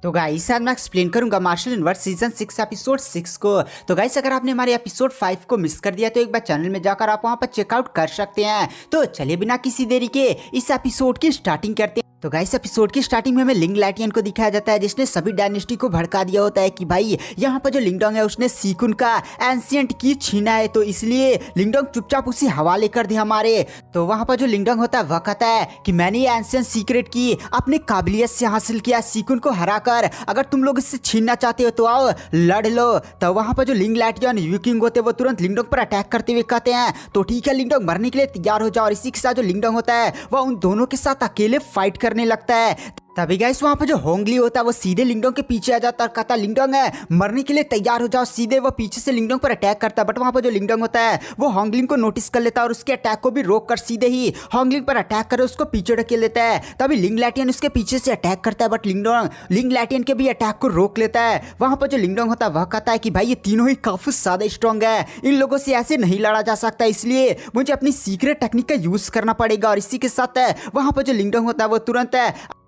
तो गाइस आज मैं एक्सप्लेन करूंगा मार्शल यूनिवर्स सीजन 6 एपिसोड 6 को। तो गाइस अगर आपने हमारे एपिसोड 5 को मिस कर दिया तो एक बार चैनल में जाकर आप वहां पर चेकआउट कर सकते हैं। तो चलिए बिना किसी देरी के इस एपिसोड की स्टार्टिंग करते हैं। तो गाइस एपिसोड की स्टार्टिंग में हमें लिंग लैटियन को दिखाया जाता है जिसने सभी डायनेस्टी को भड़का दिया होता है कि भाई यहाँ पर जो लिंगडोंग है उसने सीकुन का एंशिएंट की छीना है, तो इसलिए लिंगडोंग चुपचाप उसी हवाले कर दे हमारे। तो वहाँ पर जो लिंगडोंग होता है वह कहता है कि मैंने ये एंशिएंट सीक्रेट की अपनी काबिलियत से हासिल किया सीकुन को हराकर, अगर तुम लोग इससे छीनना चाहते हो तो आओ लड़ लो। तो वहाँ पर जो लिंग लैटियन यूकिंग होते हैं वो तुरंत लिंगडोंग पर अटैक करते हुए कहते हैं तो ठीक है लिंगडोंग मरने के लिए तैयार हो जाओ। और इसी के साथ जो लिंगडोंग होता है वह उन दोनों के साथ अकेले फाइट करने लगता है। तभी गाइस वहाँ पर जो होंगली होता है वो सीधे लिंगडोंग के पीछे आ जाता है और कहता लिंगडोंग है मरने के लिए तैयार हो जाओ। सीधे वो पीछे से लिंगडोंग पर अटैक करता है, बट वहाँ पर जो लिंगडोंग होता है वो होंगलिंग को नोटिस कर लेता है और उसके अटैक को भी रोक कर सीधे ही होंगलिंग पर अटैक कर उसको पीछे ढकेल लेता है। तभी लिंग लैटियन उसके पीछे से अटैक करता है, बट लिंग लैटियन के भी अटैक को रोक लेता है। वहाँ पर जो लिंगडोंग होता है वह कहता है कि भाई ये तीनों ही काफी ज्यादा स्ट्रॉन्ग है, इन लोगों से ऐसे नहीं लड़ा जा सकता, इसलिए मुझे अपनी सीक्रेट टेक्निक का यूज करना पड़ेगा। और इसी के साथ वहाँ पर जो लिंगडोंग होता है वो तुरंत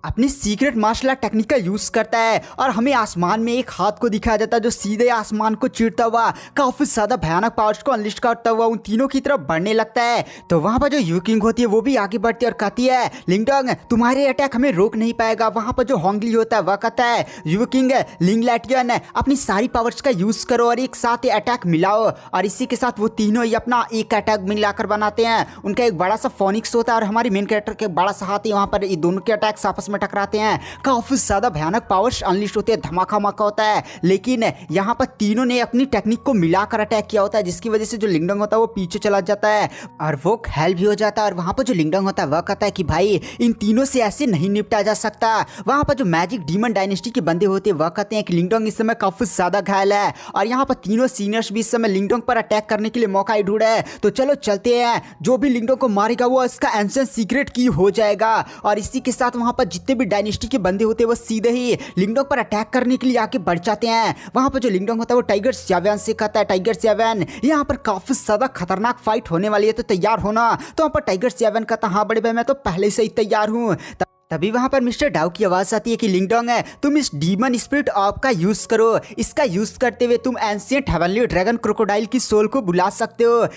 अपनी सीक्रेट मार्शल आर्ट टेक्निक का यूज करता है और हमें आसमान में एक हाथ को दिखाया जाता है जो सीधे आसमान को चीरता हुआ काफी ज्यादा भयानक पावर्स को अनलिस्ट करता हुआ उन तीनों की तरफ बढ़ने लगता है। तो वहां पर जो यूकिंग होती है वो भी आगे बढ़ती है और कहती है लिंगडोंग तुम्हारे अटैक हमें रोक नहीं पाएगा। वहां पर जो होंगली होता है वह कहता है यूकिंग लिंग लैटियन अपनी सारी पावर्स का यूज करो और एक साथ अटैक मिलाओ। और इसी के साथ वो तीनों ही अपना एक अटैक मिलाकर बनाते हैं। उनका एक बड़ा सा फोनिक्स होता है और हमारी मेन कैरेक्टर के बड़ा सा हाथी, वहां पर दोनों के अटैक्स आपस में टकराते हैं। काफी ज्यादा भयानक पावर्स अनलिस्ट होते हैं, धमाका मका होता है, लेकिन यहाँ पर तीनों ने अपनी टेक्निक को मिलाकर अटैक किया होता है जिसकी वजह से जो लिंगडोंग होता है वो पीछे चला जाता है और वो घायल भी हो जाता है। और वहां पर जो लिंगडोंग होता है वह कहता है कि भाई इन तीनों से ऐसे नहीं निपटा जा सकता। वहां पर जो मैजिक डीमन डायनेस्टी के बंदे होते हैं वह कहते हैं कि लिंगडोंग इस समय काफी ज्यादा घायल है और यहाँ पर तीनों सीनियर्स भी इस समय लिंगडोंग पर अटैक करने के लिए मौका ही ढूंढ है, तो चलो चलते हैं, जो भी लिंगडोंग को मारेगा वो इसका एंशिएंट सीक्रेट की हो जाएगा। और इसी के साथ वहां पर जितने भी डायनेस्टी के बंदे होते हैं वो सीधे ही लिंगडोंग पर अटैक करने के लिए आगे बढ़ जाते हैं। वहां पर जो लिंगडोंग होता है वो टाइगर सेवन से कहता है टाइगर सेवन यहाँ पर काफी ज्यादा खतरनाक फाइट होने वाली है तो तैयार होना। तो वहां पर टाइगर सेवन कहता हाँ बड़े भाई मैं तो पहले से ही तैयार हूँ। तभी वहां पर मिस्टर डाउ की आवाज आती है कि लिंगडोंग है तुम इस डीमन स्पिरिट ऑफ का यूज करो, इसका यूज करते हुए तुम एंशिएंट हेवनली ड्रैगन क्रोकोडाइल की सोल को बुला सकते हो।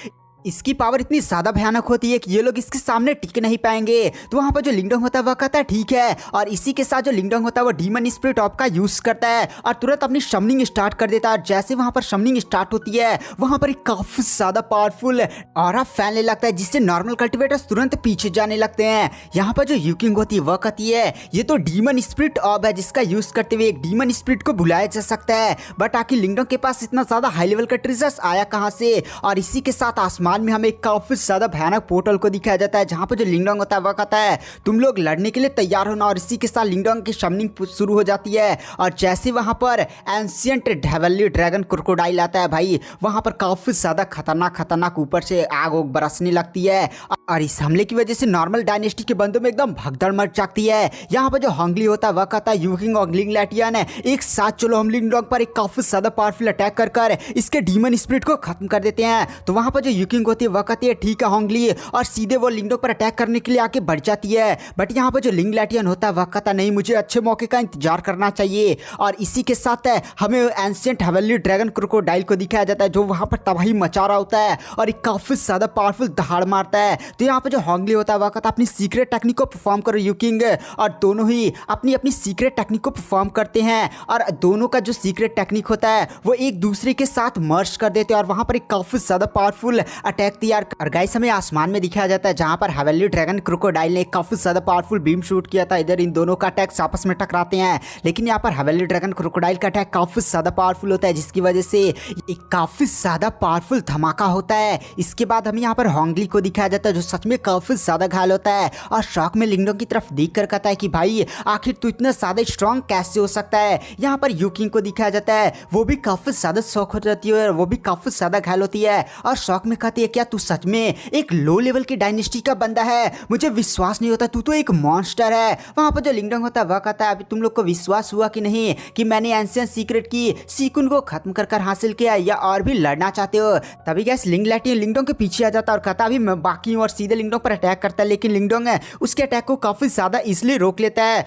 इसकी पावर इतनी ज्यादा भयानक होती है कि ये लोग इसके सामने टिक नहीं पाएंगे। तो वहां पर जो लिंगडोंग होता है वह कहता है ठीक है। और इसी के साथ जो लिंगडोंग होता है वो डीमन स्पिरिट ऑफ का यूज करता है और तुरंत अपनी समनिंग स्टार्ट कर देता है। और जैसे वहां पर समनिंग स्टार्ट होती है वहां पर एक काफी ज्यादा पावरफुल ऑरा फैलने लगता है जिससे नॉर्मल कल्टिवेटर्स तुरंत पीछे जाने लगते हैं। यहाँ पर जो यूकिंग होती है वह कहती है ये तो डीमन स्पिरिट ऑफ है जिसका यूज करते हुए एक डीमन स्पिरिट को बुलाया जा सकता है, बट आखिर लिंगडोंग के पास इतना ज्यादा हाई लेवल का ट्रेजर्स आया कहां से। और इसी के साथ आसमान में हमें काफी ज्यादा भयानक पोर्टल को दिखाया जाता है जहां पर जो लिंगडोंग होता है वह कहता है तुम लोग लड़ने के लिए तैयार होना। और इसी के साथ लिंगडोंग की समनिंग शुरू हो जाती है और जैसे वहां पर एंशिएंट हेवनली ड्रैगन क्रोकोडाइल आता है भाई वहां पर काफी ज्यादा खतरनाक ऊपर से आग बरसने लगती है और इस हमले की वजह से नॉर्मल डायनेस्टी के बंदों में एकदम भगदड़ मच जाती है। यहाँ पर जो होंगली होता है वह कहता है यूकिंग और लिंग लैटियन एक साथ चलो हम लिंगडोंग पर एक काफी ज्यादा पावरफुल अटैक कर इसके डीमन स्पिरिट को खत्म कर देते हैं। तो वहां पर जो यूकिंग होती है वह कहती है ठीक है होंगली, और सीधे वो लिंगडोंग पर अटैक करने के लिए आगे बढ़ जाती है। बट यहाँ पर जो लिंग लैटियन होता है वह कहता नहीं मुझे अच्छे मौके का इंतजार करना चाहिए। और इसी के साथ हमें एंशिएंट हेवनली ड्रैगन क्रोकोडाइल को दिखाया जाता है जो वहां पर तबाही मचा रहा होता है और एक काफी ज्यादा पावरफुल दहाड़ मारता है। तो यहाँ पर जो होंगली होता है वह कहता अपनी सीक्रेट टेक्निक को परफॉर्म करो यूकिंग, और दोनों ही अपनी अपनी सीक्रेट टेक्निक को परफॉर्म करते हैं और दोनों का जो सीक्रेट टेक्निक होता है वो एक दूसरे के साथ मर्ज कर देते हैं और वहां पर एक काफी ज्यादा पावरफुल अटैक तैयार। और गाइस हमें आसमान में दिखाया जाता है जहां पर हेवनली ड्रैगन क्रोकोडाइल ने काफी ज्यादा पावरफुल बीम शूट किया था। इधर इन दोनों का अटैक आपस में टकराते हैं, लेकिन यहाँ पर हेवनली ड्रैगन क्रोकोडाइल का अटैक काफी ज्यादा पावरफुल होता है जिसकी वजह से एक काफी ज्यादा पावरफुल धमाका होता है। इसके बाद हमें यहाँ पर होंगली को दिखाया जाता है जो सच में काफी ज्यादा घायल होता है और शॉक में लिंगडोंग की तरफ देख कर कहता है कि भाई आखिर तू इतना ज्यादा स्ट्रॉन्ग कैसे हो सकता है। यहाँ पर यूकिंग को दिखाया जाता है वो भी काफी ज्यादा शॉक हो जाती है, वो भी काफी ज्यादा घायल होती है और शॉक में कहती है क्या तू सच में एक लो लेवल की डायनेस्टी का बंदा है, मुझे विश्वास नहीं होता, तू तो एक मॉन्स्टर है। वहां पर जो लिंगडोंग होता है वह कहता है अभी तुम लोग को विश्वास हुआ कि नहीं कि मैंने एंशिएंट सीक्रेट की सीकुन को खत्म कर हासिल किया या और भी लड़ना चाहते हो। तभी गैस लिंग लैटियन लिंगडोंग के पीछे आ जाता है और कहता अभी मैं बाकी हूँ और सीधे लिंगडोंग पर अटैक करता है, लेकिन लिंगडोंग उसके अटैक को काफी ज्यादा इसलिए रोक लेता है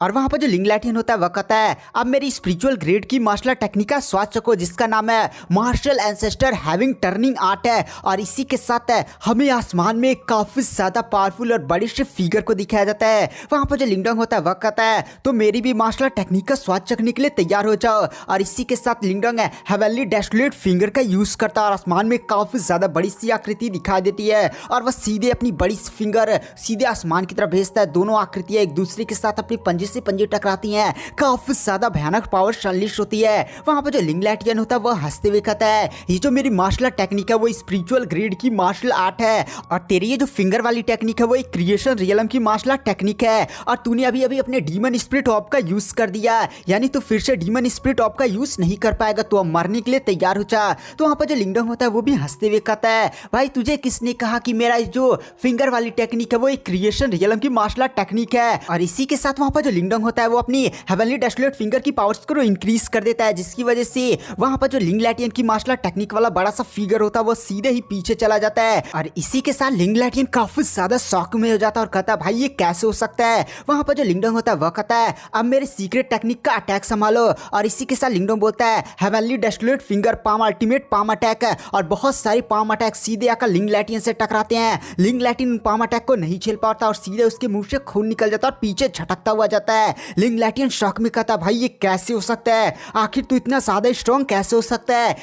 और वहां पर जो लिंग लैटियन होता है वह कहता है अब मेरी स्पिरिचुअल ग्रेड की मार्शल टेक्निक का स्वाद चखो जिसका नाम है martial ancestor having turning art है। और इसी के साथ हमें आसमान में काफी ज्यादा पावरफुल और बड़े से फिगर को दिखाया जाता है। वहां पर जो लिंगडोंग होता है वह कहता है तो मेरी भी मार्शल टेक्निक का स्वाद चखने के लिए तैयार हो जाओ। और इसी के साथ लिंगडोंग हेवनली डेस्टिलेट फिंगर का यूज करता है और आसमान में काफी ज्यादा बड़ी सी आकृति दिखाई देती है और वह सीधे अपनी बड़ी फिंगर सीधे आसमान की तरफ भेजता है। दोनों आकृतियां एक दूसरे के साथ अपने पंजे से पंजे टकराती हैं, काफी ज्यादा भयानक पावर अनलीश होती है। वहां पर जो लिंग लैटियन होता है वह हंसते हुए कहता है ये जो मेरी मार्शल टेक्निक है वो स्पिरिचुअल ग्रेड की मार्शल आर्ट है और तेरी ये जो फिंगर वाली टेक्निक है वो एक क्रिएशन रियलम की मार्शल टेक्निक है और तूने अभी अभी अपने डीमन स्पिरिट ऑफ का यूज कर दिया, यानी तू फिर से डीमन स्पिरिट ऑफ का यूज नहीं कर पाएगा, तो अब मरने के लिए तैयार हो जा। तो वहां पर जो लिंगडोंग होता है वो भी हंसते हुए कहता है भाई तुझे किसने कहा कि मेरा जो फिंगर वाली टेक्निक है वो एक क्रिएशन रियलम की मार्शल टेक्निक है। और इसी के साथ वहां पर जो लिंगडोंग होता है वो अपनी हेवनली डेस्टिलेट फिंगर की पावर्स को इंक्रीज कर देता है जिसकी वजह से वहां पर जो लिंग लैटियन की मार्शल टेक्निक वाला बड़ा सा फिगर होता है वो सीधे ही पीछे चला जाता है। और इसी के साथ लिंग लैटियन काफी ज्यादा शॉक में हो जाता है और कहता है भाई ये कैसे हो सकता है। वहां पर जो लिंगडोंग होता है वह कहता है अब मेरे सीक्रेट टेक्निक का अटैक संभालो। और इसी के साथ लिंगडोंग बोलता है heavenly distillate finger palm ultimate palm attack और बहुत सारी पाम अटैक सीधे आकर लिंग लैटियन से टकराते हैं। लिंग लैटियन पाम अटैक को नहीं झेल पाता और सीधे उसके मुंह से खून निकल जाता है और पीछे झटकता हुआ जाता है। लिंग लैटियन शॉक में कहता भाई ये कैसे हो सकता है, आखिर तू इतना ज्यादा स्ट्रॉन्ग कैसे हो सकता है।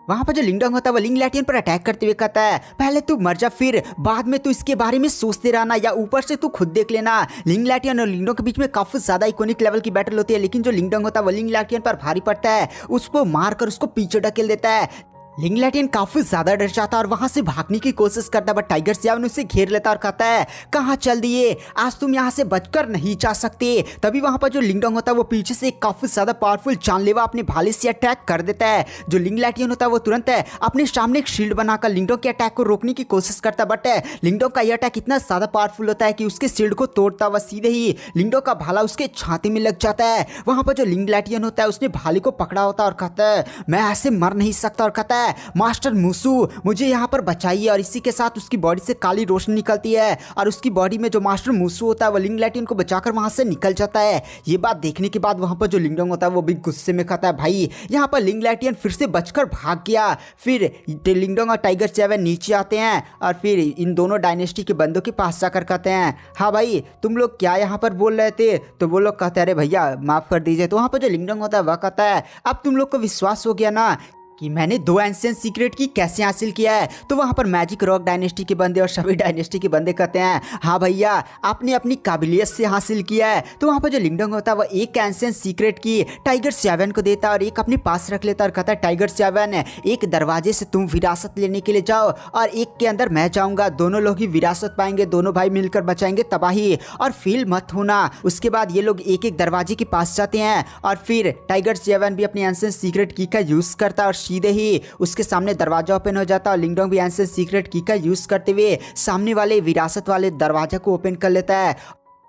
वहां पर जो लिंगडोंग होता है वो लिंग लैटियन पर अटैक करते हुए कहता है पहले तू मर जा फिर बाद में तू इसके बारे में सोचते रहना या ऊपर से तू खुद देख लेना। लिंग लैटियन और लिंगडोंग के बीच में काफी ज्यादा इकोनिक लेवल की बैटल होती है, लेकिन जो लिंगडोंग होता है वो लिंग लैटियन पर भारी पड़ता है, उसको मारकर उसको पीछे ढकेल देता है। लिंग लैटियन काफी ज्यादा डर जाता है और वहां से भागने की कोशिश करता है, बट टाइगर सियावन उसे घेर लेता और कहता है कहाँ चल दिए, आज तुम यहाँ से बचकर नहीं जा सकते। तभी वहां पर जो लिंगडोंग होता है वो पीछे से काफी ज्यादा पावरफुल जानलेवा अपने भाले से अटैक कर देता है। जो लिंग लैटियन होता है वो तुरंत अपने सामने एक शील्ड बनाकर लिंगडोंग के अटैक को रोकने की कोशिश करता है, बट लिंगडोंग का यह अटैक इतना ज्यादा पावरफुल होता है कि उसके शील्ड को तोड़ता हुआ सीधे ही लिंगडोंग का भाला उसके छाती में लग जाता है। वहां पर जो लिंग लैटियन होता है उसने भाले को पकड़ा होता है और कहता है मैं ऐसे मर नहीं सकता और कहता है मास्टर मूसू मुझे यहाँ पर बचाइए। और इसी के साथ उसकी बॉडी से काली रोशनी निकलती है और उसकी बॉडी में जो मास्टर मूसू होता है वो लिंग लैटियन को बचाकर वहां से निकल जाता है। ये बात देखने के बाद वहां पर जो लिंगडोंग होता है वो भी गुस्से में कहता है भाई यहाँ पर लिंग लैटियन फिर से बचकर भाग गया। फिर लिंगडोंग और टाइगर सियावन नीचे आते हैं और फिर इन दोनों डायनेस्टी के बंदों के पास जाकर कहते हैं हाँ भाई तुम लोग क्या यहाँ पर बोल रहे थे, तो वो लोग कहते हैं अरे भैया माफ कर दीजिए। तो वहाँ पर जो लिंगडोंग होता है वह कहता है अब तुम लोग को विश्वास हो गया ना कि मैंने 2 एंशिएंट सीक्रेट की कैसे हासिल किया है। तो वहाँ पर मैजिक रॉक डायनेस्टी के बंदे और सभी डायनेस्टी के बंदे कहते हैं हाँ भैया आपने अपनी काबिलियत से हासिल किया है। तो वहाँ पर जो लिंगडोंग होता है वह एक एंशिएंट सीक्रेट की टाइगर सियावन को देता है और एक अपने पास रख लेता है और कहता है टाइगर सियावन एक दरवाजे से तुम विरासत लेने के लिए जाओ और एक के अंदर मैं जाऊँगा, दोनों लोग ही विरासत पाएंगे, दोनों भाई मिलकर बचाएंगे तबाही और फील मत होना। उसके बाद ये लोग एक एक दरवाजे के पास जाते हैं और फिर टाइगर सियावन भी अपनी एंशिएंट सीक्रेट की का यूज करता है और सीधे ही उसके सामने दरवाजा ओपन हो जाता है और लिंगडोंग भी एंशिएंट सीक्रेट की का यूज करते हुए सामने वाले विरासत वाले दरवाजा को ओपन कर लेता है।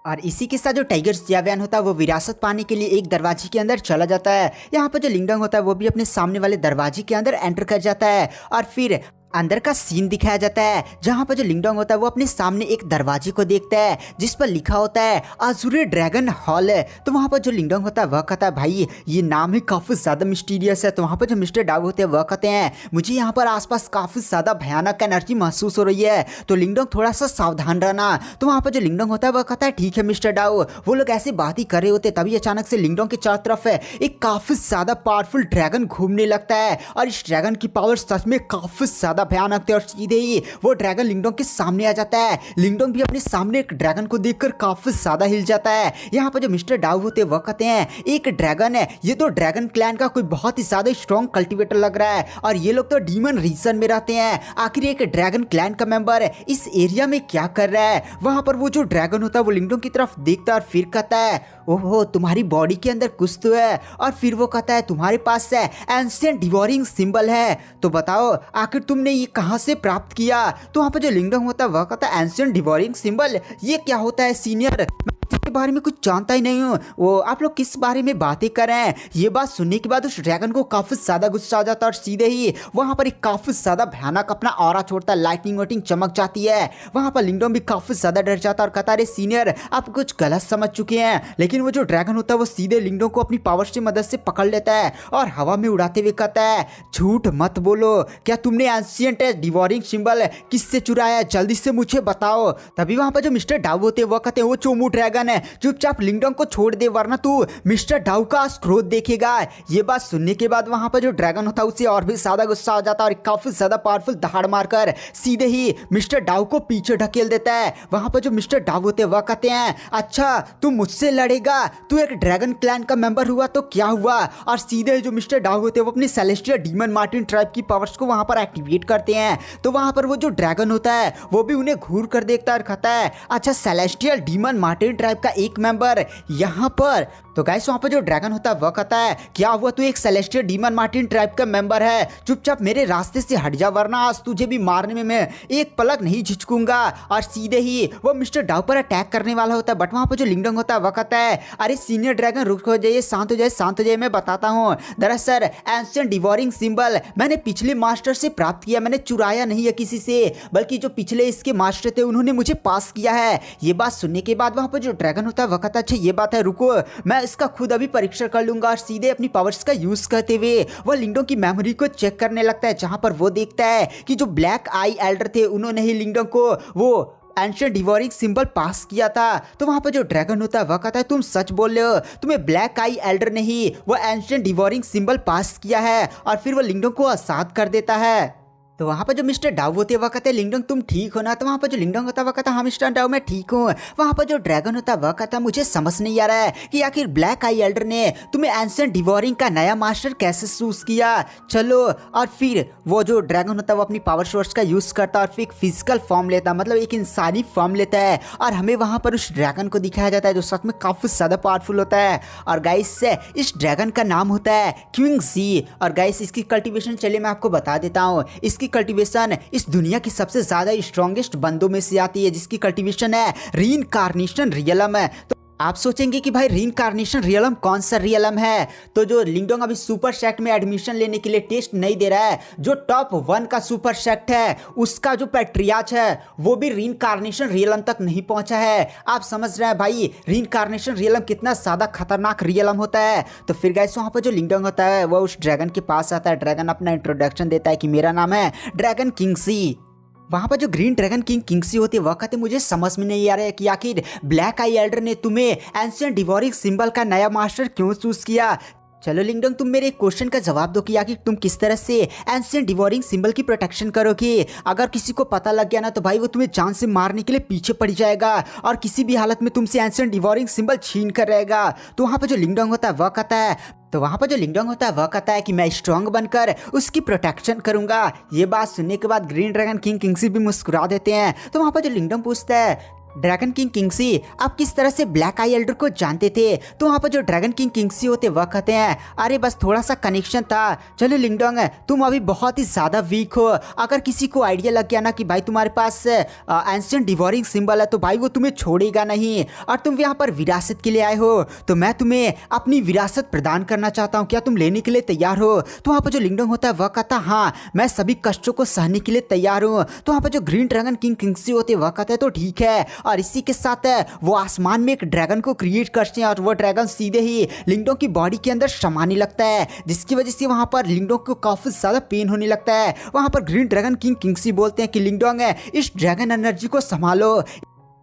और इसी के साथ जो टाइगर सियावन होता है वो विरासत पाने के लिए एक दरवाजे के अंदर चला जाता है। यहाँ पर जो लिंगडोंग होता है वो भी अपने सामने वाले दरवाजे के अंदर एंटर कर जाता है और फिर अंदर का सीन दिखाया जाता है जहां पर जो लिंगडोंग होता है वो अपने सामने एक दरवाजे को देखता है जिस पर लिखा होता है अज़ूरे ड्रैगन हॉल। तो वहां पर जो लिंगडोंग होता है वह कहता है भाई ये नाम ही काफी ज्यादा मिस्टीरियस है। तो वहां पर जो मिस्टर डाउ होते हैं वह कहते हैं मुझे यहाँ पर आसपास काफी ज्यादा भयानक एनर्जी महसूस हो रही है, तो लिंगडोंग थोड़ा सा सावधान रहना। तो वहां पर जो लिंगडोंग होता है वह कहता है ठीक है मिस्टर डाउ। वो लोग ऐसी बात ही कर रहे होते तभी अचानक से लिंगडोंग के चारों तरफ एक काफी ज्यादा पावरफुल ड्रैगन घूमने लगता है और इस ड्रैगन की पावर सच में काफी ज्यादा भयानक थी और सीधे ही वो ड्रैगन लिंगडोंग के सामने आ जाता है। लिंगडोंग भी अपने सामने एक ड्रैगन को देखकर काफी ज्यादा हिल जाता है। यहाँ पर जो मिस्टर डाउ होते हैं वह कहते हैं एक ड्रैगन है, ये तो ड्रैगन क्लैन का कोई बहुत ही ज्यादा स्ट्रॉन्ग कल्टिवेटर लग रहा है और ये लोग तो डीमन रीजन में रहते हैं, आखिर एक ड्रैगन क्लैन का मेंबर इस एरिया में क्या कर रहा है। वहां पर वो जो ड्रैगन होता है वो लिंगडोंग की तरफ देखता है और फिर कहता है ओहो तुम्हारी बॉडी के अंदर कुछ तो है। और फिर वो कहता है तुम्हारे पास है एंशिएंट डिवोरिंग सिंबल है, तो बताओ आखिर तुमने ये कहां से प्राप्त किया। तो वहां पर जो लिंगडोंग होता है वह कहता है एंशिएंट डिवोरिंग सिंबल ये क्या होता है सीनियर, के बारे में कुछ जानता ही नहीं हूँ। वो आप लोग किस बारे में बातें कर रहे हैं? ये बात सुनने के बाद उस ड्रैगन को काफी ज्यादा गुस्सा आ जाता है और सीधे ही वहां पर एक काफी ज्यादा भयानक अपना ऑरा छोड़ता है, लाइटनिंग वाइटिंग चमक जाती है। वहां पर लिंगडोंग भी काफी ज्यादा डर जाता है और कहता है, अरे सीनियर आप कुछ गलत समझ चुके हैं। लेकिन वो जो ड्रैगन होता है वो सीधे लिंगडोंग को अपनी पावर की मदद से पकड़ लेता है और हवा में उड़ाते हुए कहता है, झूठ मत बोलो, क्या तुमने एंशिएंट डिवोरिंग सिंबल किससे चुराया? जल्दी से मुझे बताओ। तभी वहां पर जो मिस्टर डाउ होते हैं वो कहते हैं, वो चोमू ड्रैगन है, चुपचाप लिंगडोंग को छोड़ दे वरना तू मिस्टर डाउ का क्रोध देखेगा। ये बात सुनने के बाद वहां पर जो ड्रैगन होता है उसे और भी ज्यादा गुस्सा आ जाता है और काफी ज्यादा पावरफुल दहाड़ मारकर सीधे ही मिस्टर डाउ को पीछे ढकेल देता है। वहां पर जो मिस्टर डाउ होते हैं वह कहते हैं, अच्छा तू मुझसे लड़ेगा, तू एक ड्रैगन क्लैन का मेंबर हुआ तो क्या हुआ? और सीधे जो मिस्टर डाउ होते हैं वो अपनी सेलेस्टियल डीमन मार्टिन ट्राइब की पावर्स को वहां पर एक्टिवेट करते हैं। तो वहां पर वो जो ड्रैगन होता है वो भी उन्हें घूर कर देखता है और कहता है, अच्छा सेलेस्टियल डीमन मार्टिन ट्राइब का एक मेंबर यहाँ पर। तो गाइस वहां पर जो ड्रैगन होता है वह कहता है, क्या हुआ तू एक सेलेस्टियल डीमन मार्टिन ट्राइब का मेंबर है, चुपचाप मेरे रास्ते से हट जा वरना आज तुझे भी मारने में मैं एक पलक नहीं झिझकूंगा। और सीधे ही वो मिस्टर डाउ पर अटैक करने वाला होता है। बट वहां पर जो लिंगडोंग होता है वह कहता है, अरे सीनियर ड्रैगन रुक हो जाइए, शांत हो जाइए, शांत हो जाइए, मैं बताता हूँ। दरअसल एंशिएंट डिवोरिंग सिंबल मैंने पिछले मास्टर से प्राप्त किया, मैंने चुराया नहीं है किसी से, बल्कि जो पिछले इसके मास्टर थे उन्होंने मुझे पास किया है। ये बात सुनने के बाद वहां पर जो ड्रैगन होता है वह कहता है, अच्छा ये बात है, रुको मैं इसका खुद अभी परीक्षण कर लूंगा। और सीधे अपनी पावर्स का यूज करते हुए वह लिंगडोंग की मेमोरी को चेक करने लगता है, जहां पर वो देखता है कि जो ब्लैक आई एल्डर थे उन्होंने ही लिंगडोंग को वो एंशिएंट डिवोरिंग सिंबल पास किया था। तो वहां पर जो ड्रैगन होता है वह कहता है, तुम सच बोल रहे हो, तुम्हें ब्लैक आई एल्डर ने ही वो एंशिएंट डिवोरिंग सिंबल पास किया है। और फिर वो लिंगडोंग को आजाद कर देता है। तो वहाँ पर जो मिस्टर डाउ होते हैं वह कहते हैं, लिंगडोंग तुम ठीक हो ना? तो वहाँ पर जो लिंगडोंग होता है वह कहता है, हाँ मिस्टर डाउ मैं ठीक हूँ। वहाँ पर जो ड्रैगन होता है वह कहता है, मुझे समझ नहीं आ रहा है कि आखिर ब्लैक आई एल्डर ने तुम्हें एंशिएंट डिवोरिंग का नया मास्टर कैसे चूज किया। चलो। और फिर वो जो ड्रैगन होता है वो अपनी पावर सोर्स का यूज करता है और फिर एक फिजिकल फॉर्म लेता है, मतलब एक इंसानी फॉर्म लेता है। और हमें वहाँ पर उस ड्रैगन को दिखाया जाता है जो सच में काफी ज्यादा पावरफुल होता है। और गाइस इस ड्रैगन का नाम होता है क्विंग सी। और गाइस इसकी कल्टीवेशन चलिए मैं आपको बता देता हूँ। इसकी कल्टीवेशन इस दुनिया की सबसे ज्यादा स्ट्रॉन्गेस्ट बंदों में से आती है, जिसकी कल्टीवेशन है रीइंकार्नेशन रियलम है। तो आप सोचेंगे कि भाई रीइंकार्नेशन रियलम कौन सा रियलम है? तो जो लिंगडोंग अभी सुपर सेक्ट में एडमिशन लेने के लिए टेस्ट नहीं दे रहा है, जो टॉप 1 का सुपर सेक्ट है उसका जो पैट्रियार्च है वो भी रीइंकार्नेशन रियलम तक नहीं पहुंचा है। आप समझ रहे हैं भाई रीइंकार्नेशन रियलम कितना ज्यादा खतरनाक रियलम होता है। तो फिर गाइस वहां पर जो लिंगडोंग होता है वो उस ड्रैगन के पास आता है। ड्रैगन अपना इंट्रोडक्शन देता है कि मेरा नाम है ड्रैगन किंगसी। वहां पर जो ग्रीन ड्रैगन किंगसी होती है वह कहते मुझे समझ में नहीं आ रहा है कि आखिर ब्लैक आई एल्डर ने तुम्हें एंशिएंट डिवोरिंग सिंबल का नया मास्टर क्यों चूज किया। चलो लिंगडोंग तुम मेरे क्वेश्चन का जवाब दो कि आखिर तुम किस तरह से एंशिएंट डिवोरिंग सिंबल की प्रोटेक्शन करोगे। अगर किसी को पता लग गया ना तो भाई वो तुम्हें जान से मारने के लिए पीछे पड़ जाएगा और किसी भी हालत में तुमसे एंशिएंट डिवोरिंग सिंबल छीन कर रहेगा। तो वहाँ पर जो लिंगडोंग होता है वह कहता है कि मैं स्ट्रांग बनकर उसकी प्रोटेक्शन करूंगा। ये बात सुनने के बाद ग्रीन ड्रैगन किंगसी भी मुस्कुरा देते हैं। तो वहाँ पर जो लिंगडोंग पूछता है, ड्रैगन किंगसी आप किस तरह से ब्लैक आई एल्डर को जानते थे? तो वहाँ पर जो ड्रैगन किंगसी होते वह कहते हैं, अरे बस थोड़ा सा कनेक्शन था। चलो लिंगडोंग तुम अभी बहुत ही ज़्यादा वीक हो, अगर किसी को आइडिया लग गया ना कि भाई तुम्हारे पास एंशिएंट डिवोरिंग सिंबल है तो भाई वो तुम्हें छोड़ेगा नहीं। और तुम यहाँ पर विरासत के लिए आए हो तो मैं तुम्हें अपनी विरासत प्रदान करना चाहता हूँ, क्या तुम लेने के लिए तैयार हो? तो वहाँ पर जो लिंगडोंग होता है वह कहता हाँ मैं सभी कष्टों को सहने के लिए तैयार हूँ। तो वहाँ पर जो ग्रीन ड्रैगन किंगसी होते वह कहते हैं तो ठीक है। और इसी के साथ वो आसमान में एक ड्रैगन को क्रिएट करते हैं और वो ड्रैगन सीधे ही लिंगडोंग की बॉडी के अंदर समाने लगता है, जिसकी वजह से वहां पर लिंगडोंग को काफी ज्यादा पेन होने लगता है। वहां पर ग्रीन ड्रैगन किंगसी बोलते हैं कि लिंगडोंग इस ड्रैगन एनर्जी को संभालो।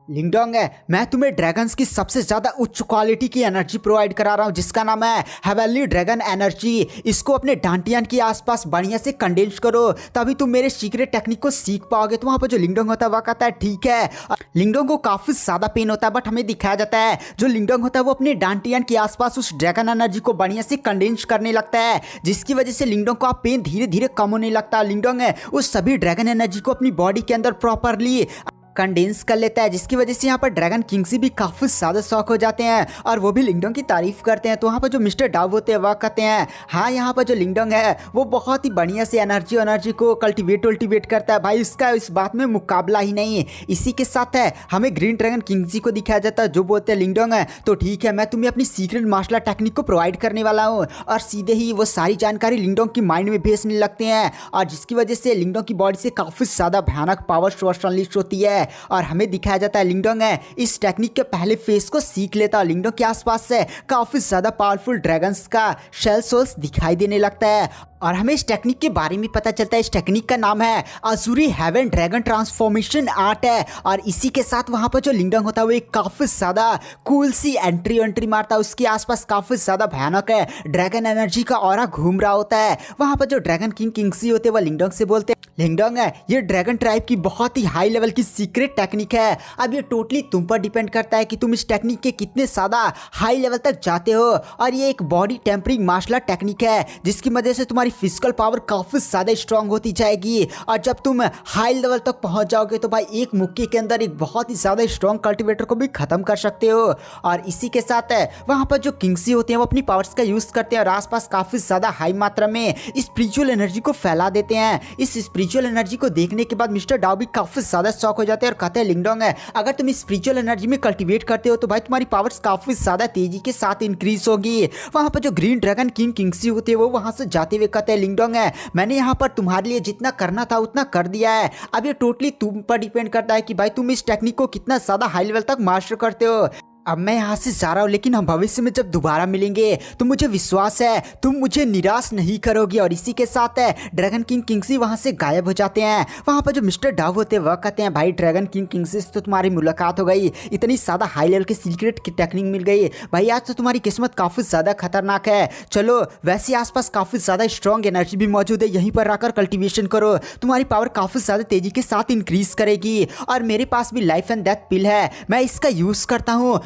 लिंगडोंग मैं तुम्हें ड्रैगन्स की सबसे ज़्यादा उच्च क्वालिटी की एनर्जी प्रोवाइड करा रहा हूँ जिसका नाम है हेवनली ड्रैगन एनर्जी। इसको अपने डांटियन के आसपास बढ़िया से कंडेंस करो तभी तुम मेरे सीक्रेट टेक्निक को सीख पाओगे। तो वहाँ पर जो लिंगडोंग होता है वह कहता है ठीक है। लिंगडोंग को काफ़ी ज़्यादा पेन होता है बट हमें दिखाया जाता है जो लिंगडोंग होता है वो अपने डांटियन के आसपास उस ड्रैगन एनर्जी को बढ़िया से कंडेंस करने लगता है, जिसकी वजह से लिंगडोंग को पेन धीरे धीरे कम होने लगता है। लिंगडोंग उस सभी ड्रैगन एनर्जी को अपनी बॉडी के अंदर प्रॉपरली कंडेंस कर लेता है, जिसकी वजह से यहाँ पर ड्रैगन किंग्स भी काफी ज्यादा शौक हो जाते हैं और वो भी लिंगडोंग की तारीफ करते हैं। तो वहाँ पर जो मिस्टर डाउ होते हैं वह कहते हैं हाँ यहाँ पर जो लिंगडोंग है वो बहुत ही बढ़िया से एनर्जी को कल्टिवेट करता है भाई, इसका इस बात में मुकाबला ही नहीं। इसी के साथ है हमें ग्रीन ड्रैगन किंग्स को दिखाया जाता है जो बोलते हैं लिंगडोंग है तो ठीक है, मैं तुम्हें अपनी सीक्रेट मार्शल टेक्निक को प्रोवाइड करने वाला हूँ। और सीधे ही वो सारी जानकारी लिंगडोंग की माइंड में भेजने लगते हैं और जिसकी वजह से लिंगडोंग की बॉडी से काफी ज्यादा भयानक पावर सोर्स अनलीश होती है। और हमें दिखाया जाता है लिंगडोंग है इस टेक्निक के पहले फेज को सीख लेता है। लिंगडोंग के आसपास से काफी ज्यादा पावरफुल ड्रैगन्स का शेल सोल्स दिखाई देने लगता है और हमें इस टेक्निक के बारे में पता चलता है। इस टेक्निक का नाम है अजूरी हेवन ड्रैगन ट्रांसफॉर्मेशन आर्ट है। और इसी के साथ वहां पर जो लिंगडोंग होता है वो एक काफी ज्यादा कूल सी एंट्री मारता है। उसके आसपास काफी ज्यादा भयानक है ड्रैगन एनर्जी का ऑरा घूम रहा होता है। वहां पर जो ड्रैगन किंग्सी होते हैं वो लिंगडोंग से बोलते हैं लिंगडोंग है ये ड्रैगन ट्राइब की बहुत ही हाई लेवल की सीक्रेट टेक्निक है। अब ये टोटली तुम पर डिपेंड करता है कि तुम इस टेक्निक के कितने ज्यादा हाई लेवल तक जाते हो। और ये एक body tempering martial art technique है जिसकी वजह से तुम्हारी फिजिकल पावर काफी ज्यादा स्ट्रांग होती जाएगी। और जब तुम हाई लेवल तक पहुंच जाओगे तो भाई एक मुक्के के अंदर एक बहुत ही ज्यादा स्ट्रांग कल्टिवेटर को भी खत्म कर सकते हो। और इसी के साथ है वहां पर जो किंग्सी होते हैं वो अपनी पावर्स का यूज करते हैं और आसपास काफी ज्यादा हाई मात्रा में स्पिरिचुअल एनर्जी को फैला देते हैं। इस स्पिरिचुअल एनर्जी को देखने के बाद मिस्टर डाउ भी काफी ज्यादा शॉक हो जाते हैं और कहते हैं लिंगडोंग है अगर तुम स्पिरिचुअल एनर्जी में कल्टिवेट करते हो तो भाई तुम्हारी पावर्स काफी ज्यादा तेजी के साथ इंक्रीज होगी। वहां पर जो ग्रीन ड्रैगन किंग्सी होते हैं वो वहां से जाते हुए कहते हैं लिंगडोंग है मैंने यहाँ पर तुम्हारे लिए जितना करना था उतना कर दिया है। अब ये टोटली तुम पर डिपेंड करता है कि भाई तुम इस टेक्निक को कितना ज्यादा हाई लेवल तक मास्टर करते हो। अब मैं यहाँ से जा रहा हूँ लेकिन हम भविष्य में जब दोबारा मिलेंगे तो मुझे विश्वास है तुम मुझे निराश नहीं करोगी। और इसी के साथ है ड्रैगन किंग्सी वहाँ से गायब हो जाते हैं। वहाँ पर जो मिस्टर डाउ होते हैं वह कहते हैं भाई ड्रैगन किंग्सी से तो तुम्हारी मुलाकात हो गई, इतनी ज़्यादा हाई लेवल की सीक्रेट की टेक्निक मिल गई भाई, आज तो तुम्हारी किस्मत काफ़ी ज़्यादा खतरनाक है। चलो वैसे आसपास काफ़ी ज़्यादा स्ट्रॉन्ग एनर्जी भी मौजूद है, यहीं पर आकर कल्टिवेशन करो, तुम्हारी पावर काफ़ी ज़्यादा तेज़ी के साथ इंक्रीज करेगी। और मेरे पास भी लाइफ एंड डेथ पिल है, मैं इसका यूज़ करता हूँ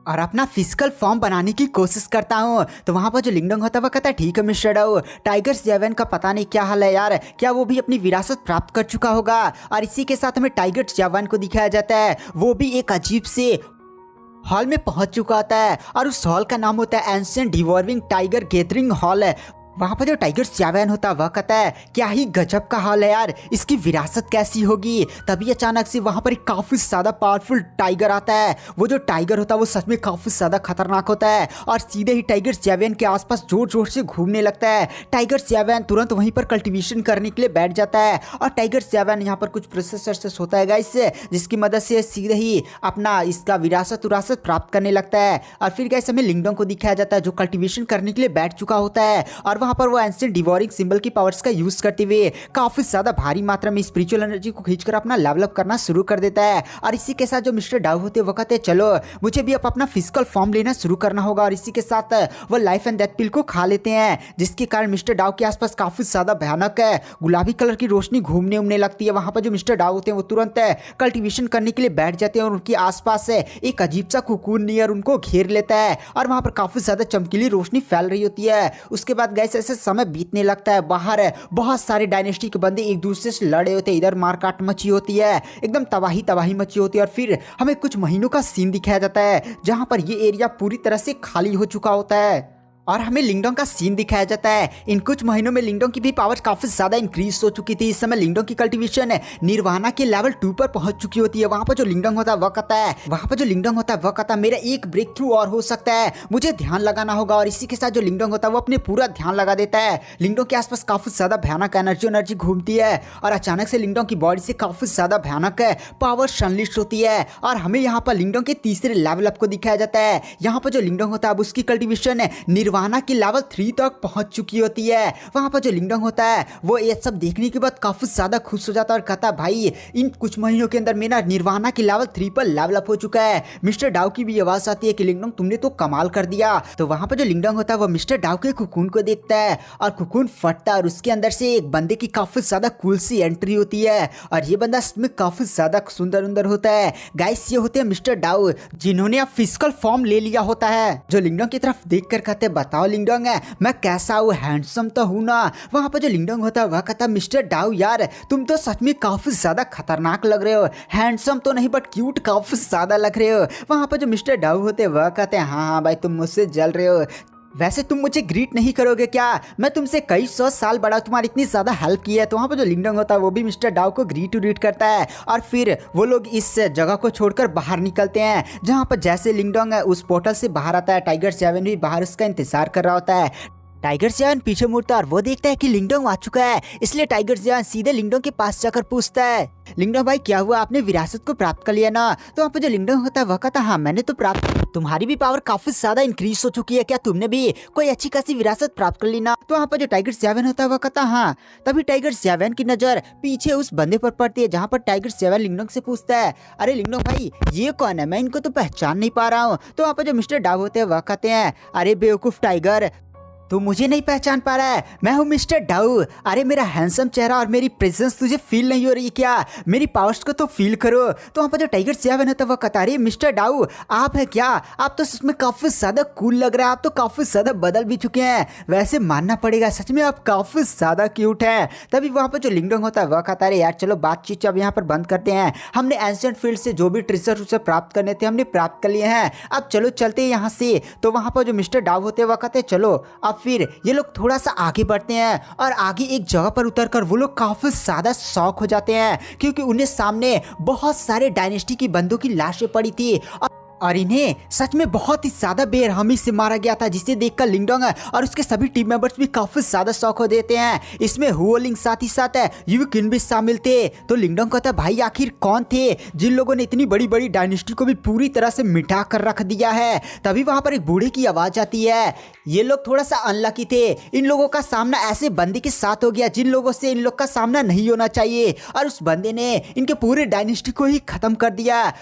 और अपना फिजिकल फॉर्म बनाने की कोशिश करता हूँ। तो वहाँ पर जो लिंगडोंग होता है वो कहता है ठीक है मिस्टर डाउ, टाइगर जेवन का पता नहीं क्या हाल है यार, क्या वो भी अपनी विरासत प्राप्त कर चुका होगा। और इसी के साथ हमें टाइगर जेवन को दिखाया जाता है, वो भी एक अजीब से हॉल में पहुंच चुका होता है और उस हॉल का नाम होता है एंशिएंट डिवॉर्विंग टाइगर गैदरिंग हॉल है। वहाँ पर जो टाइगर स्यावैन होता है वह कहता है क्या ही गजब का हाल है यार, इसकी विरासत कैसी होगी। तभी अचानक से वहाँ पर एक काफ़ी ज़्यादा पावरफुल टाइगर आता है। वो जो टाइगर होता है वो सच में काफ़ी ज़्यादा खतरनाक होता है और सीधे ही टाइगर स्यावैन के आसपास जोर जोर से घूमने लगता है। टाइगर स्यावैन तुरंत वहीं पर कल्टिवेशन करने के लिए बैठ जाता है और टाइगर स्यावैन यहाँ पर कुछ प्रोसेस होता है गाइस जिसकी मदद से सीधे ही अपना इसका विरासत प्राप्त करने लगता है। और फिर गाइस हमें लिंगडोंग को दिखाया जाता है जो कल्टिवेशन करने के लिए बैठ चुका होता है और वहाँ पर वो एंशिएंट डिवोरिंग सिंबल की पावर्स का यूज करते हुए काफी ज्यादा भारी मात्रा में स्पिरिचुअल एनर्जी को खींचकर अपना लेवल अप करना शुरू कर देता है। और इसी के साथ जो मिस्टर डाउ होते हैं वो कहते हैं चलो मुझे भी अब अपना फिजिकल फॉर्म लेना शुरू करना होगा। और इसी के साथ वो लाइफ एंड डेथ पिल को खा लेते हैं जिसके कारण मिस्टर डाउ के आसपास काफी ज्यादा भयानक है गुलाबी कलर की रोशनी घूमने उमने लगती है। वहां पर जो मिस्टर डाउ होते हैं वो तुरंत कल्टिवेशन करने के लिए बैठ जाते हैं और उनके आसपास एक अजीब सा कुकून नियर उनको घेर लेता है और वहां पर काफी ज्यादा चमकीली रोशनी फैल रही होती है। उसके बाद गैस ऐसे समय बीतने लगता है, बाहर बहुत सारे डायनेस्टी के बंदे एक दूसरे से लड़े होते हैं, इधर मारकाट मची होती है, एकदम तबाही मची होती है। और फिर हमें कुछ महीनों का सीन दिखाया जाता है जहां पर ये एरिया पूरी तरह से खाली हो चुका होता है और हमें लिंगडोंग का सीन दिखाया जाता है। इन कुछ महीनों में लिंगडोंग की भी पावर काफी ज्यादा इंक्रीज हो चुकी थी। इस समय लिंगडोंग की कल्टीवेशन निर्वाणा के लेवल 2 पर पहुंच चुकी होती है। वहां पर जो लिंगडोंग होता है वह कहता है मेरा एक ब्रेक थ्रू और हो सकता है, मुझे ध्यान लगाना होगा। और इसी के साथ जो लिंगडोंग होता है वो अपने पूरा ध्यान लगा देता है। लिंगडोंग के आसपास काफी ज्यादा भयानक एनर्जी घूमती है और अचानक से लिंगडोंग की बॉडी से काफी ज्यादा भयानक पावर संलिष्ट होती है और हमें यहाँ पर लिंगडोंग के तीसरे लेवल अप को दिखाया जाता है। यहाँ पर जो लिंगडोंग होता है अब उसकी कल्टीवेशन निर्वाणा की लेवल 3 तक पहुंच चुकी होती है। वहां पर जो लिंगडोंग होता है वो ये सब देखने के बाद काफी ज्यादा खुश हो जाता है और कहता है भाई इन कुछ महीनों के अंदर मेरा निर्वाणा की लेवल 3 पर लेवल अप हो चुका है। मिस्टर डाउ की भी आवाज आती है कि लिंगडोंग तुमने तो कमाल कर दिया। तो वहां पर जो लिंगडोंग होता है वो मिस्टर डाउ के कुकून को देखता है और कुकून फटता है और उसके अंदर से एक बंदे की काफी ज्यादा कूल सी एंट्री होती है और ये बंदा इसमें काफी ज्यादा सुंदर होता है। गाइस ये होते हैं मिस्टर डाउ जिन्होंने अब फिजिकल फॉर्म ले लिया होता है। जो लिंगडोंग की तरफ देखकर कहते हैं बताओ लिंगडोंग मैं कैसा हूँ, हैंडसम तो हूँ ना। वहाँ पर जो लिंगडोंग होता है वह कहता है मिस्टर डाउ यार तुम तो सच में काफी ज्यादा खतरनाक लग रहे हो, हैंडसम तो नहीं बट क्यूट काफी ज्यादा लग रहे हो। वहाँ पर जो मिस्टर डाउ होते हैं वह कहते हैं हाँ हाँ भाई तुम मुझसे जल रहे हो, वैसे तुम मुझे ग्रीट नहीं करोगे क्या, मैं तुमसे कई 100 साल बड़ा, तुम्हारी इतनी ज्यादा हेल्प की है। तो वहाँ पर जो लिंगडोंग होता है वो भी मिस्टर डाउ को ग्रीट करता है और फिर वो लोग इस जगह को छोड़कर बाहर निकलते हैं। जहाँ पर जैसे लिंगडोंग उस पोर्टल से बाहर आता है टाइगर 7 भी बाहर उसका इंतजार कर रहा होता है। टाइगर जॉन पीछे मुड़ता है और वो देखता है कि लिंगडोंग आ चुका है, इसलिए टाइगर जॉन सीधे लिंगडोंग के पास जाकर पूछता है लिंगडोंग भाई क्या हुआ, आपने विरासत को प्राप्त कर लिया ना। तो वहाँ पर जो लिंगडोंग होता है वह कहता है हाँ मैंने तो प्राप्त, तुम्हारी भी पावर काफी ज्यादा इंक्रीज हो चुकी है, क्या तुमने भी कोई अच्छी खासी विरासत प्राप्त कर ली ना। तो वहाँ पर जो टाइगर 7 होता है वह कहता है हाँ। तभी टाइगर 7 की नजर पीछे उस बंदे पर पड़ती है जहाँ पर टाइगर 7 लिंगडोंग से पूछता है अरे लिंगडोंग भाई ये कौन है, मैं इनको तो पहचान नहीं पा रहा हूँ। तो वहाँ पर जो मिस्टर डाव होते हैं वह कहते हैं अरे बेवकूफ टाइगर तू मुझे नहीं पहचान पा रहा है, मैं हूँ मिस्टर डाउ। अरे मेरा हैंडसम चेहरा और मेरी प्रेजेंस तुझे फील नहीं हो रही क्या, मेरी पावर्स को तो फील करो। तो वहाँ पर जो टाइगर 7 है तो वह कहता है मिस्टर डाउ आप है क्या, आप तो सच में काफी ज्यादा कूल लग रहा है, आप तो काफी ज्यादा बदल भी चुके हैं, वैसे मानना पड़ेगा सच में आप काफी ज्यादा क्यूट है। तभी वहाँ पर जो लिंगडोंग होता है वह कहता है यार चलो बातचीत अब यहाँ पर बंद करते हैं, हमने एंशिएंट फील्ड से जो भी ट्रेजर उसे प्राप्त करने थे हमने प्राप्त कर लिए हैं, अब चलो चलते हैं यहाँ से। तो वहाँ पर जो मिस्टर डाउ होते हैं वह कहते हैं चलो। अब फिर ये लोग थोड़ा सा आगे बढ़ते हैं और आगे एक जगह पर उतरकर वो लोग काफी ज्यादा शॉक हो जाते हैं क्योंकि उन्हें सामने बहुत सारे डायनेस्टी की बंदों की लाशें पड़ी थी और इन्हें सच में बहुत ही ज्यादा बेरहमी से मारा गया था, जिसे देखकर लिंगडोंग और उसके सभी टीम मेंबर्स भी काफी ज्यादा शौक हो देते हैं। इसमें हुओलिंग साथ ही साथ यू किन भी शामिल थे। तो लिंगडोंग कहता है भाई आखिर कौन थे जिन लोगों ने इतनी बड़ी बड़ी डायनेस्टी को भी पूरी तरह से मिटा कर रख दिया है। तभी वहां पर एक बूढ़े की आवाज आती है, ये लोग थोड़ा सा अनलकी थे, इन लोगों का सामना ऐसे बंदे के साथ हो गया जिन लोगों से इन लोग का सामना नहीं होना चाहिए, और उस बंदे ने इनके पूरे डायनेस्टी को ही खत्म कर दिया।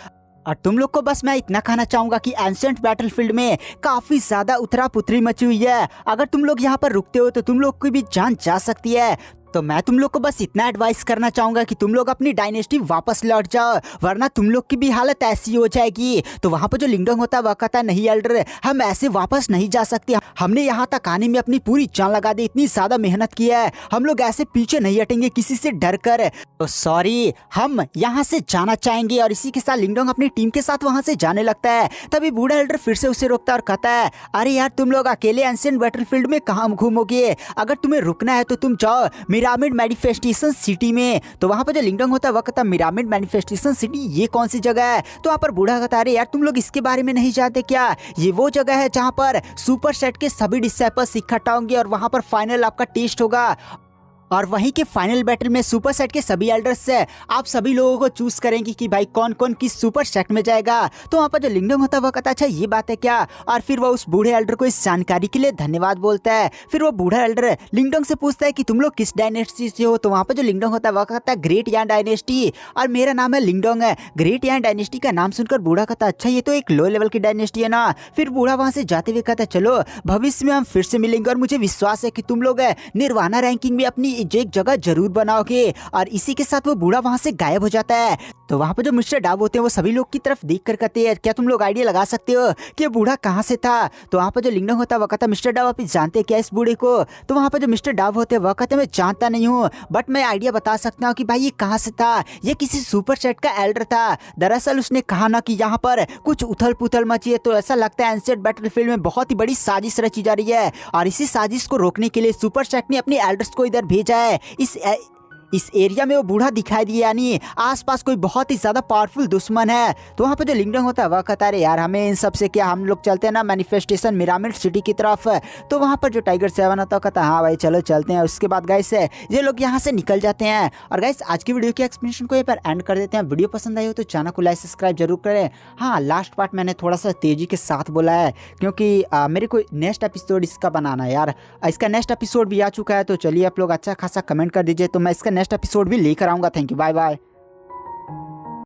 और तुम लोग को बस मैं इतना कहना चाहूंगा कि एंशिएंट बैटलफील्ड में काफी ज्यादा उथरा पुथरी मची हुई है, अगर तुम लोग यहाँ पर रुकते हो तो तुम लोग की भी जान जा सकती है। तो मैं तुम लोग को बस इतना एडवाइस करना चाहूंगा कि तुम लोग अपनी डायनेस्टी वापस लौट जाओ, वरना तुम लोग की भी हालत ऐसी हो जाएगी। तो वहां पर जो लिंगडोंग होता है वह कहता है नहीं एल्डर, हम ऐसे वापस नहीं जा सकते, हमने यहाँ तक आने में अपनी पूरी जान लगा दी, इतनी ज्यादा मेहनत की है, हम लोग ऐसे पीछे नहीं हटेंगे किसी से डर कर। तो सॉरी, हम यहाँ से जाना चाहेंगे। और इसी के साथ लिंगडोंग अपनी टीम के साथ वहां से जाने लगता है। तभी बूढ़ा एल्डर फिर से उसे रोकता है और कहता है अरे यार तुम लोग अकेले एंशिएंट बैटलफील्ड में कहाँ घूमोगे, अगर तुम्हें रुकना है तो तुम जाओ मिरामिड मैनिफेस्टेशन सिटी में। तो वहां पर जो लिंगडोंग होता है वह कहता है मिरामिड मैनिफेस्टेशन सिटी ये कौन सी जगह है। तो वहां पर बूढ़ा कहता है अरे यार तुम लोग इसके बारे में नहीं जानते क्या, ये वो जगह है जहां पर सुपर सेट के सभी डिसाइपल्स इकट्ठा होंगे और वहां पर फाइनल आपका टेस्ट होगा, और वहीं के फाइनल बैटल में सुपर सेट के सभी एल्डर्स से आप सभी लोगों को चूज करेंगे कि भाई कौन कौन किस सुपर सेट में जाएगा। तो वहाँ पर जो लिंगडोंग होता है वह कहता है अच्छा ये बात है क्या, और फिर वो उस बूढ़े एल्डर को इस जानकारी के लिए धन्यवाद बोलता है। फिर वो बूढ़ा एल्डर लिंगडोंग से पूछता है कि तुम लोग किस डायनेस्टी से हो। तो वहाँ पर जो लिंगडोंग होता है वह कहता है ग्रेट यान डायनेस्टी, और मेरा नाम है लिंगडोंग है। ग्रेट यान डायनेस्टी का नाम सुनकर बूढ़ा कहता है अच्छा ये तो एक लो लेवल की डायनेस्टी है ना। फिर बूढ़ा वहाँ से जाते हुए कहता है चलो भविष्य में हम फिर से मिलेंगे, और मुझे विश्वास है कि तुम लोग निर्वाणा रैंकिंग में अपनी एक जगह जरूर बनाओगे। और इसी के साथ वो बूढ़ा वहां से गायब हो जाता है। तो वहां पर जो मिस्टर डाव होते हैं वो सभी लोग की तरफ देख कर कहते हैं क्या तुम लोग आइडिया लगा सकते हो कि बूढ़ा कहाँ से था। तो वहां पर जो लिंगडोंग होता है वह कहता है मिस्टर डाव आप जानते हैं क्या इस बूढ़े को। तो वहां पर जो मिस्टर डाव होते हैं वह कहते हैं मैं जानता नहीं हूँ, बट मैं आइडिया बता सकता हूँ कि भाई ये कहाँ से था, ये किसी सुपर सेट का एल्डर था। दरअसल उसने कहा ना कि यहाँ पर कुछ उथल पुथल मची है, तो ऐसा लगता है एंशिएंट बैटलफील्ड में बहुत ही बड़ी साजिश रची जा रही है, और इसी साजिश को रोकने के लिए सुपर सेट ने अपने एल्डर्स को इधर भेजा है। इस एरिया में वो बूढ़ा दिखाई दिया, यानी आसपास कोई बहुत ही ज्यादा पावरफुल दुश्मन है। तो वहाँ पे जो लिंगडोंग होता है वह कहता है यार हमें इन सब से क्या, हम लोग चलते हैं ना मैनिफेस्टेशन मिरामिड सिटी की तरफ। तो वहाँ पर जो टाइगर 7 होता है कहता है हाँ भाई चलो चलते हैं। उसके बाद गाइस ये लोग यहाँ से निकल जाते हैं। और गाइस आज की वीडियो की एक्सप्लेनेशन को यहाँ पर एंड कर देते हैं। वीडियो पसंद आई हो तो चैनल को लाइक सब्सक्राइब जरूर करें। हाँ लास्ट पार्ट मैंने थोड़ा सा तेजी के साथ बोला है क्योंकि मेरे को नेक्स्ट एपिसोड इसका बनाना है यार, इसका नेक्स्ट एपिसोड भी आ चुका है। तो चलिए आप लोग अच्छा खासा कमेंट कर दीजिए, तो मैं इसका नेक्स्ट एपिसोड भी लेकर आऊँगा। Thank you, bye bye.